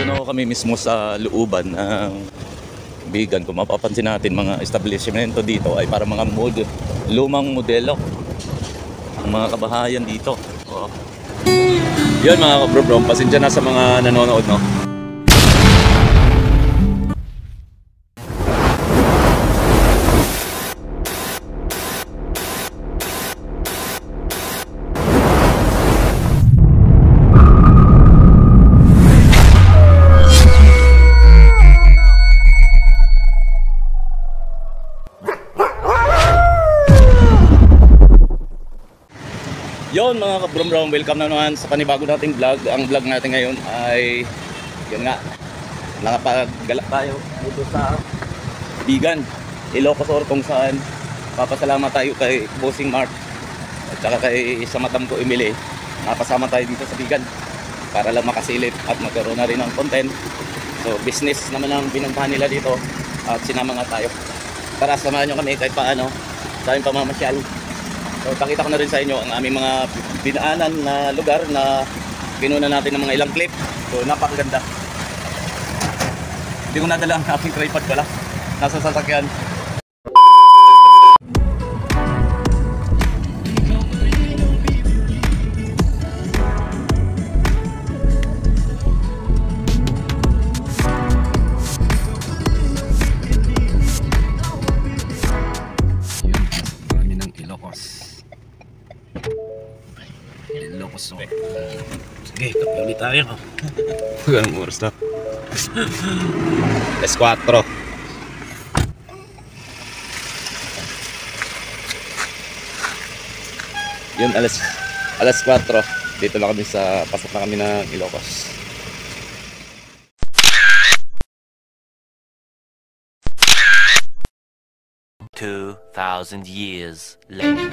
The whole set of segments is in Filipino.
Nandito na ako kami mismo sa looban ng Bigan. Kung mapapansin natin, mga establishmento dito ay para mga lumang modelo ang mga kabahayan dito. Oh. Yun mga bro, pasensya na sa mga nanonood, no? Yon mga kabrom-brom, welcome na naman sa panibago nating vlog. Ang vlog natin ngayon ay yun nga, nakapaggalak tayo dito sa Bigan, Ilocos Sur, kung saan papasalamat tayo kay Bossing Mark at saka kay sa madam ko Emily. Napasama tayo dito sa Bigan para lang makasilip at magkaroon na rin ng content. So business naman ang binantahan nila dito at sinama nga tayo. Tara, samahan nyo kami kahit paano sa aming pamamasyal. So pakita ko na rin sa inyo ang aming mga dinaanan na lugar na pinuna natin ng mga ilang clip. So napakaganda. Hindi ko nadala ang aking tripod pala. Nasa sasakyan. Sige, kape ulit tayo. Ganang oras na. Alas 4. Yun, alas 4. Dito lang kami sa pasok na kami ng Ilocos. $2,000 later.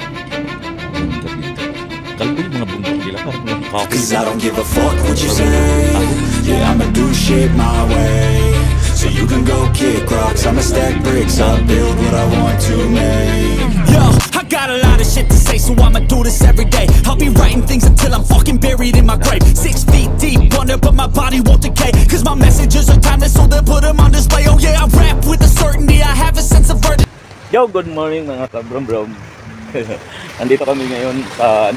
Kalpul mga bundok nila parang mga coffee. Cause I don't give a fuck what you say. Yeah, I'ma do shit my way. So you can go kick rocks, I'ma stack bricks up, build what I want to make. Yo, I got a lot of shit to say, so I'ma do this every day. I'll be writing things until I'm fucking buried in my grave. 6 feet deep under, but my body won't decay. Cause my messages are timeless, so they'll put them on display. Oh yeah, I rap with a certainty, I have a sense of urgency. Yo, good morning mga kabrom-brom. Andito kami ngayon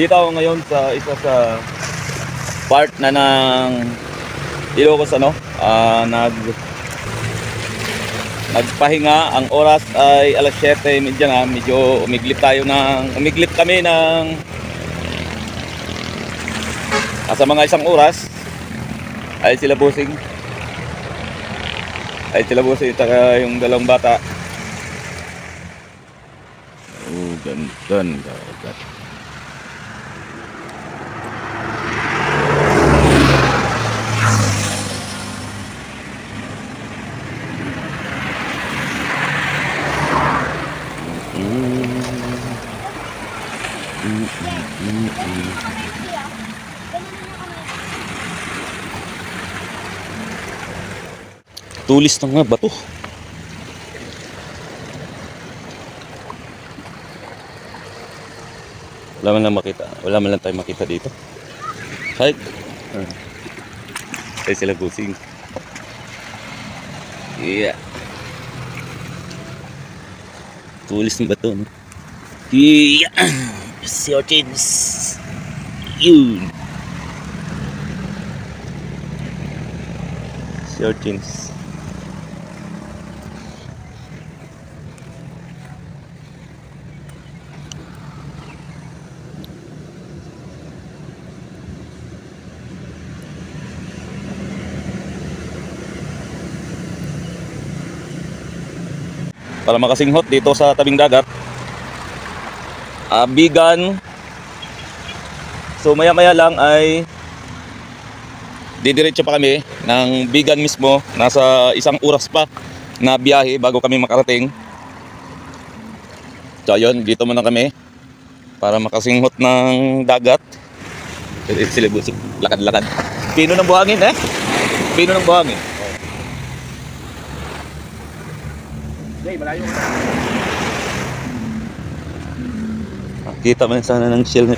dito ako ngayon sa isa sa part na ng Ilocos, nagpahinga. Ang oras ay alas 7:30 na. Medyo umiglip kami ng sa mga isang oras. Ay sila Bossing at yung dalawang bata. Oh, ganda. Tulis na nga ba to? Wala man lang tayo makita dito. Kahit ay sila Bossing. Yeah. Tulis na ba to, no? Yeah. Searchings. Yun. Searchings. Para makasinghot dito sa tabing dagat, Bigan. So maya lang ay didiretso pa kami ng Bigan mismo. Nasa 1 oras pa na biyahe bago kami makarating. So yun, dito muna kami para makasinghot ng dagat. Sila Bossing, lakad-lakad. Pino ng buhangin Pino ng buhangin. Malayo. Kita man sana ng shell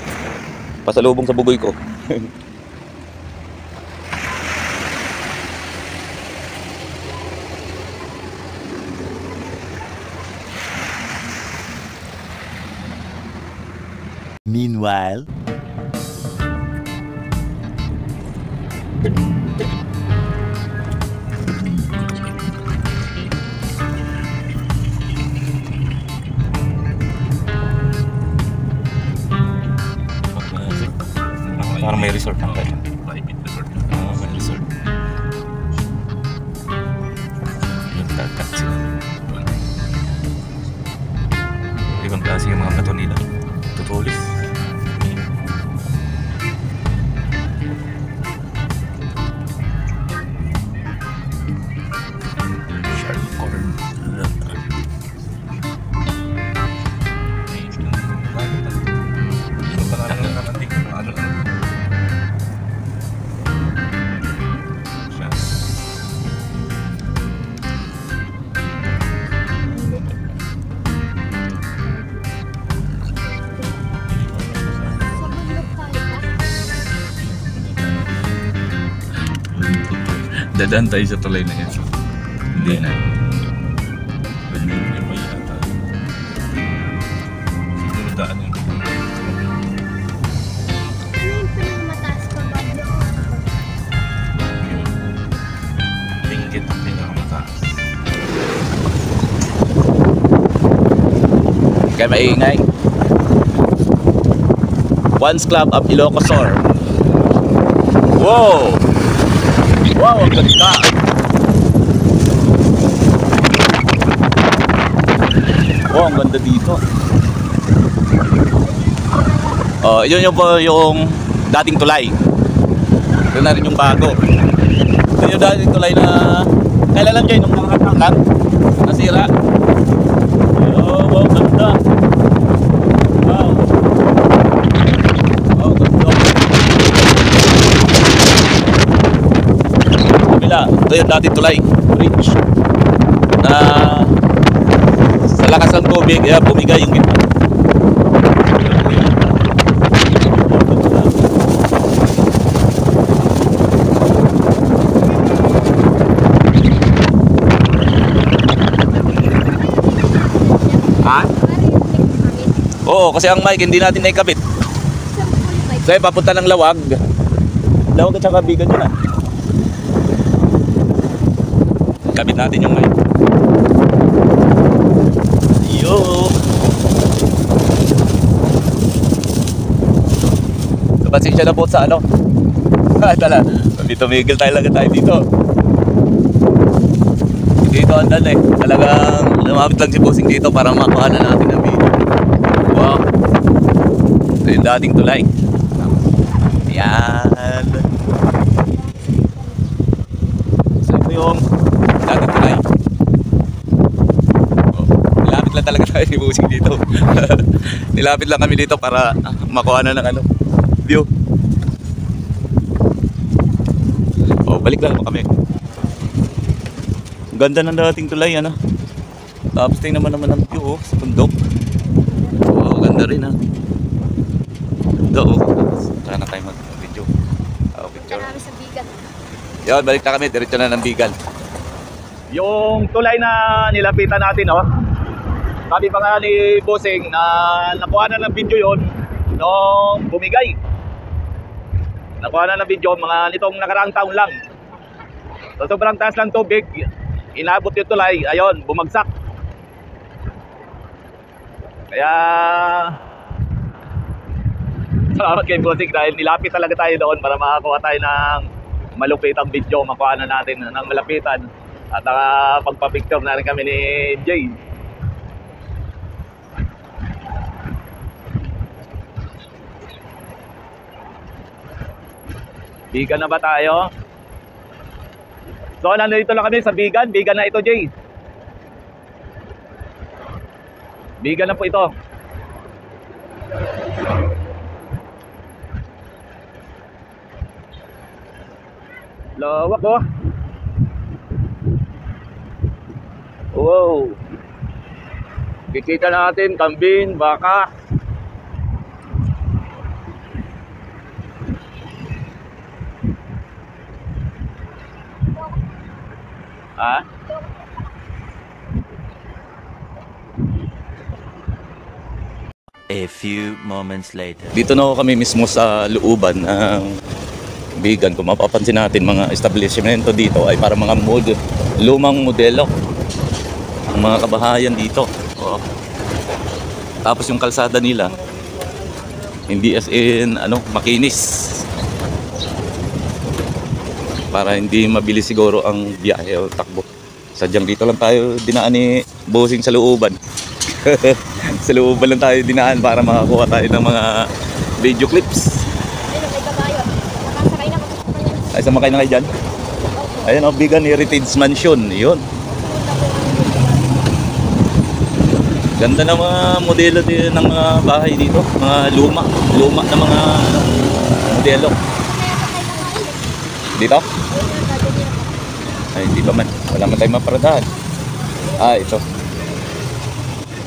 pasalubong sa buboy ko. Meanwhile, Parang may resort lang tayo. Private resort. May resort. Yung taxi. Ibang klase yung mga bato nila. Tutulis. Sharp corn. Dadaan tayo sa tulay na yan. Hindi na. Hindi pa yata. Siguro daan yun. Ano yung pinakamataas pa ba doon? Ringgit ang pinakamataas. Kaya maingay. Once Club of Ilocosor. Wow! Wow, ang ganda! Wow, ang ganda dito. Oh, yun yung po yung dating tulay. Ito na rin yung bago. Ito yung dating tulay na kailan lang kayo nung nakakataon lang nasira. Oh, wow, ganda. Wow. Wow, ganda. Kabila, ito yung dating tulay, bridge. Na sa lakas ng tubig, bumigay yung gitna. Ha? Oo, kasi ang mic hindi natin naikabit. Kasi papunta ng Lawag. Lawag at saka Bigan yun ah. Kabit natin yung mic. Yo! Pasensya na po sa ano. Tala, tumigil tayo dito. Dito andan eh. Talagang lumapit lang si Bossing dito para makuha na natin ang video. Wow. Ito yung dating tulay. Ayan. So ito yung dating tulay. Oh, nilapit lang talaga tayo si Bossing dito. Nilapit lang kami dito para makuha na ng ano, view. Oh, balik lang kami. Ganda ng dating tulay, ano? Tapos tingnan naman ang view, sa bundok. Oh, ganda rin, ha? Ganda, oh. Saan na tayo mag-video? Oh, picture. Marami sa Bigan. Yun, balik na kami. Diretso na ng Bigan. Yung tulay na nilapitan natin, oh. Sabi pa nga ni Bossing na nakuha na ng video yun nung bumigay. Nakuha na ng video mga nitong nakaraang taon lang. So, sobrang taas ng tubig. Inabot yung tulay, ayun, bumagsak. Kaya salamat kay Bossing dahil nilapit talaga tayo doon para makakuha tayo ng malupitang video, makuha na natin ng malapitan. At pagpa-picture na rin kami ni Jay. Bigan na ba tayo? So, nandito lang kami sa Bigan. Bigan na ito, Jay. Bigan na po ito. Lawak, oh. Wow. Kikita natin, kambing, baka. Ha? A A few moments later. Dito na ako kami mismo sa looban ng Bigan. Kung mapapansin natin, mga establishmento dito ay para mga lumang modelo. Ang mga kabahayan dito. Oh. Tapos yung kalsada nila, hindi as in makinis. Para hindi mabilis siguro ang biyahe o takbo. Sadyang dito lang tayo dinaan ni Bossing sa looban. Sa looban lang tayo dinaan para makakuha tayo ng mga video clips. Ay, sumakay na kayo dyan? Ayan, Bigan Heritage Mansion. Yun. Ganda ng mga modelo din ng mga bahay dito. Mga luma na mga modelo. Dito? Ay, hindi pa man. Wala man tayong maparadahan. Ah, ito.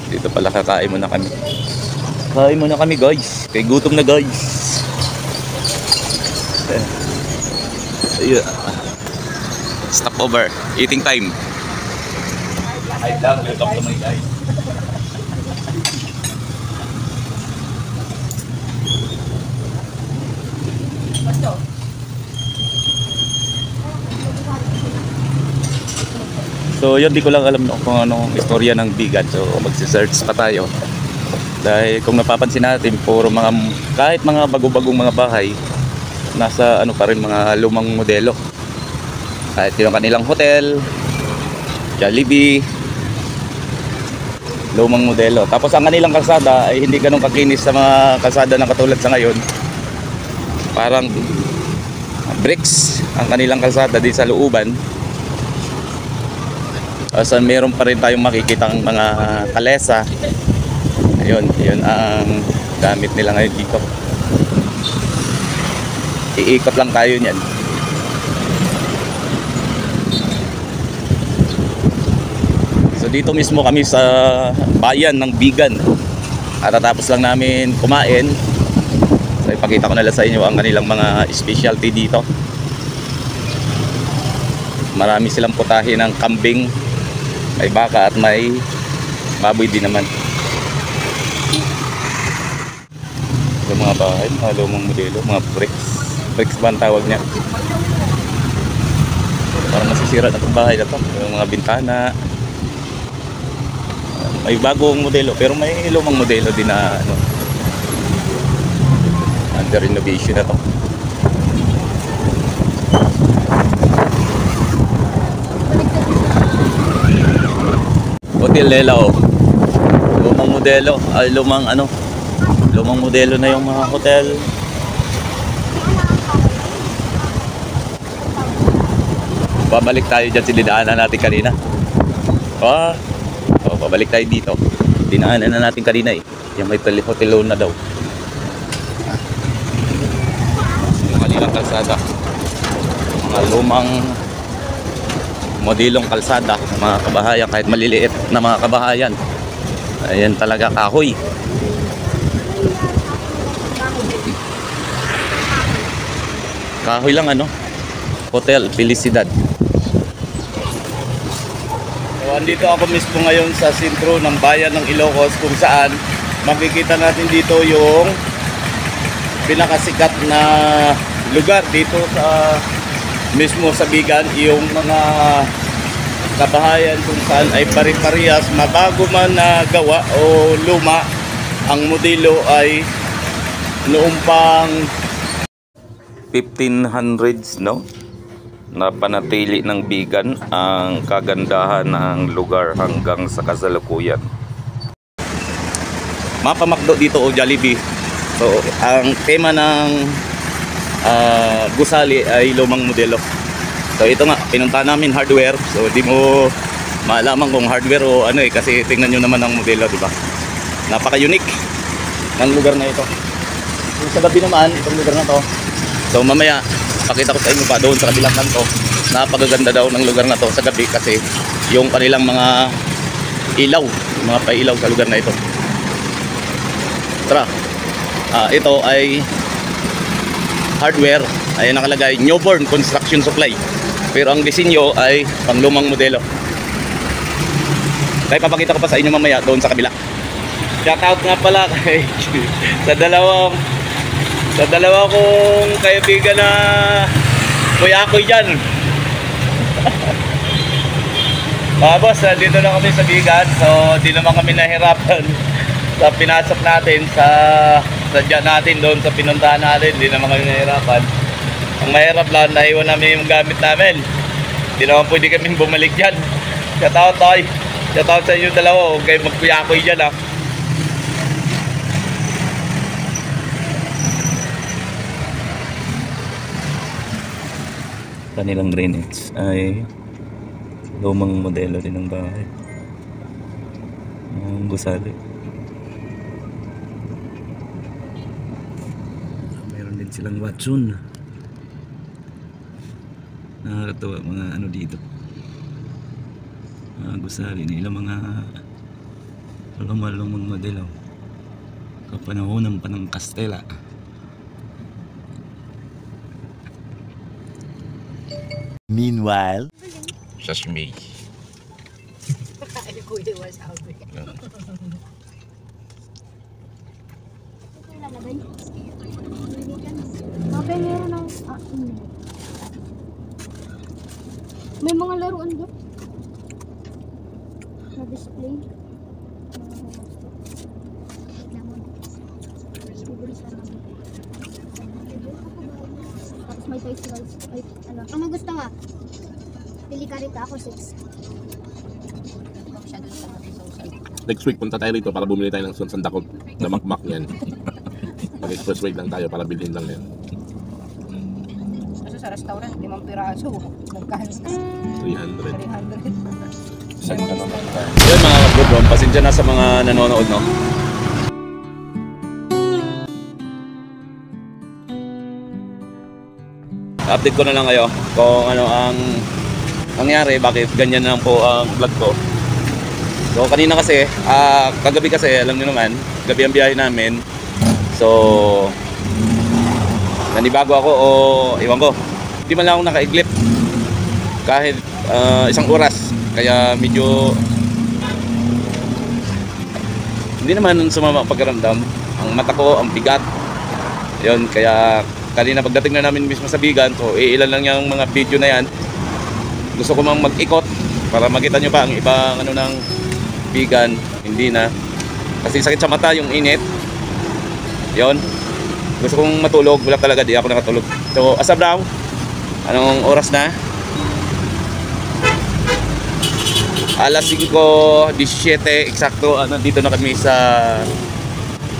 Dito pala kakain muna kami. Kain muna kami, guys. Kay gutom na, guys. Yeah. Stop over. Eating time. Hi, lang. Welcome to my guys. So yun, di ko lang alam kung anong istorya ng Bigan. So magsi-search pa tayo. Dahil kung napapansin natin, puro mga, kahit mga bago-bagong mga bahay, nasa pa rin mga lumang modelo. Kahit yung kanilang hotel, Jollibee, lumang modelo. Tapos ang kanilang kalsada ay hindi ganun kakinis sa mga kalsada na katulad sa ngayon. Parang bricks ang kanilang kalsada di sa looban. So meron pa rin tayong makikitang mga kalesa. Ayun, yun ang gamit nila ngayon dito. Iikot lang tayo niyan. So dito mismo kami sa bayan ng Bigan. At tatapos lang namin kumain. So ipakita ko na lang sa inyo ang kanilang mga specialty dito. Marami silang putahe ng kambing, may baka at may baboy din naman. So mga bahay, mga lumang modelo, mga bricks ba ang tawag niya? Parang masisira na itong bahay na ito. Yung mga bintana, may bagong modelo pero may lumang modelo din na under renovation na ito. Hotel Lelao, lumang modelo, ay lumang modelo na yung mga hotel. Babalik tayo dyan sa dinaanan natin kanina. Babalik tayo dito. Dinaanan na natin kanina eh. Yung may hotel na daw. Yung kanilang kalsada. Mga lumang modelong kalsada, mga kabahayan, kahit maliliit na mga kabahayan. Ayan talaga, kahoy. Kahoy lang Hotel Felicidad. So, andito ako mismo ngayon sa sentro ng bayan ng Ilocos, kung saan makikita natin dito yung pinakasikat na lugar dito sa mismo sa Bigan, yung mga kabahayan kung saan ay pari-parehas, mabago man na gawa o luma, ang modelo ay noong pang 1500s, napanatili ng Bigan ang kagandahan ng lugar hanggang sa kasalukuyan. Mapamakdo dito o Jollibee. So ang tema ng gusali ay lumang modelo. So ito nga, pinunta namin hardware. So di mo maalaman kung hardware o kasi tingnan nyo naman ang modelo, di ba? Napaka-unique ng lugar na ito. So, sa gabi naman, itong lugar na to. So mamaya pakita ko sa inyo pa doon sa kabilang kanto. Napakaganda daw ng lugar na to sa gabi kasi yung kanilang mga ilaw, mga pailaw sa lugar na ito. Tara. Ito ay hardware, ay nakalagay Newborn Construction Supply. Pero ang disenyo ay panglumang modelo. Kaya papakita ko pa sa inyo mamaya doon sa kabila. Shoutout nga pala kay sa dalawa kong kaibigan na kuya ako dyan. Boss, dito na kami sa Bigan. So, di naman kami nahirapan sa pinasok natin sa sadya natin doon sa pinuntahan natin. Di naman kami nahirapan. Ang mahirap lang, naiwan namin yung gamit namin. Di naman pwede kami bumalik dyan. Shoutout tayo. Shoutout sa inyo dalawa. Huwag kayo magkuyakoy dyan ha. Kanilang drainage ay lumang modelo din ng bahay. Ang gusali. Meron din silang watsun. Nakakatawa mga ano dito. Mga gusali nila mga lumang modelo. Kapanahonan pa ng Kastela. Meanwhile, Sashimi. Lalagay. Okay, meron ng... May mga laruan doon. Na-display. Tapos may Toy Story. Ay, ano? Ano gusto nga? Pili ka rito. Ako 6. Next week punta tayo rito para bumili tayo ng sandakot na makmak yan. Mag-expressway lang tayo para bilhin lang yan. Kasi sa restaurant, 5 piraso. Magkano? 300. 300. Saan ka naman tayo? Yun mga kabro, pasensya na sa mga nanonood, no? Update ko na lang kayo kung ano ang nangyari, bakit ganyan lang po ang vlog ko. So kanina kasi, kagabi kasi, alam niyo naman, gabi ang biyahe namin. So nanibago ako o iwan ko, hindi man lang ako nakaiglip kahit isang oras. Kaya medyo hindi naman sumama ang pagkaramdam. Ang mata ko, ang bigat. Yun, kaya kanina pagdating na namin mismo sa Bigan, so ilan lang yung mga video na yan. Gusto ko mang mag-ikot para makita nyo pa ang ibang ano ng Bigan. Hindi na, kasi sakit sa mata yung init. Yun, gusto kong matulog, wala talaga, di ako nakatulog. So as of now, anong oras na? Alas 5:17 eksakto. Nandito na kami sa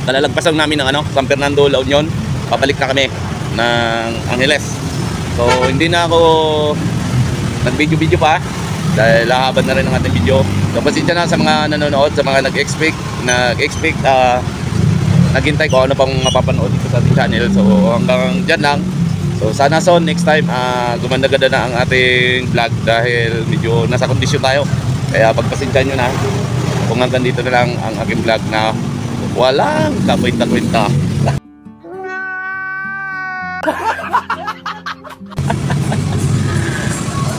kalalagpasan namin ng San Fernando, La Union. Papalik na kami ng Angeles. So hindi na ako nag-video pa dahil lahaban na rin ang ating video. So pasensya na sa mga nanonood, sa mga nag-expect naghintay ko ano pang mapapanood dito sa ating channel. So hanggang dyan lang. So sana next time gumanda-ganda na ang ating vlog dahil medyo nasa kondisyon tayo. Kaya pagpasensyahan nyo na kung hanggang dito na lang ang aking vlog na walang kakwenta-kwenta.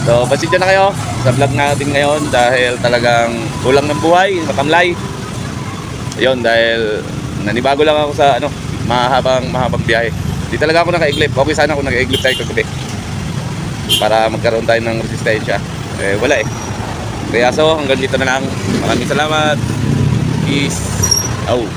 So pasensya na kayo sa vlog natin ngayon dahil talagang kulang ng buhay, matamlay. Ayun, dahil nanibago lang ako sa mahabang biyahe. Di talaga ako nakaiglip. Okay sana kung naka-iglip tayo kagabi para magkaroon tayo ng resistensya. Wala eh. Kaya so hanggang dito na lang. Maraming salamat. Peace out.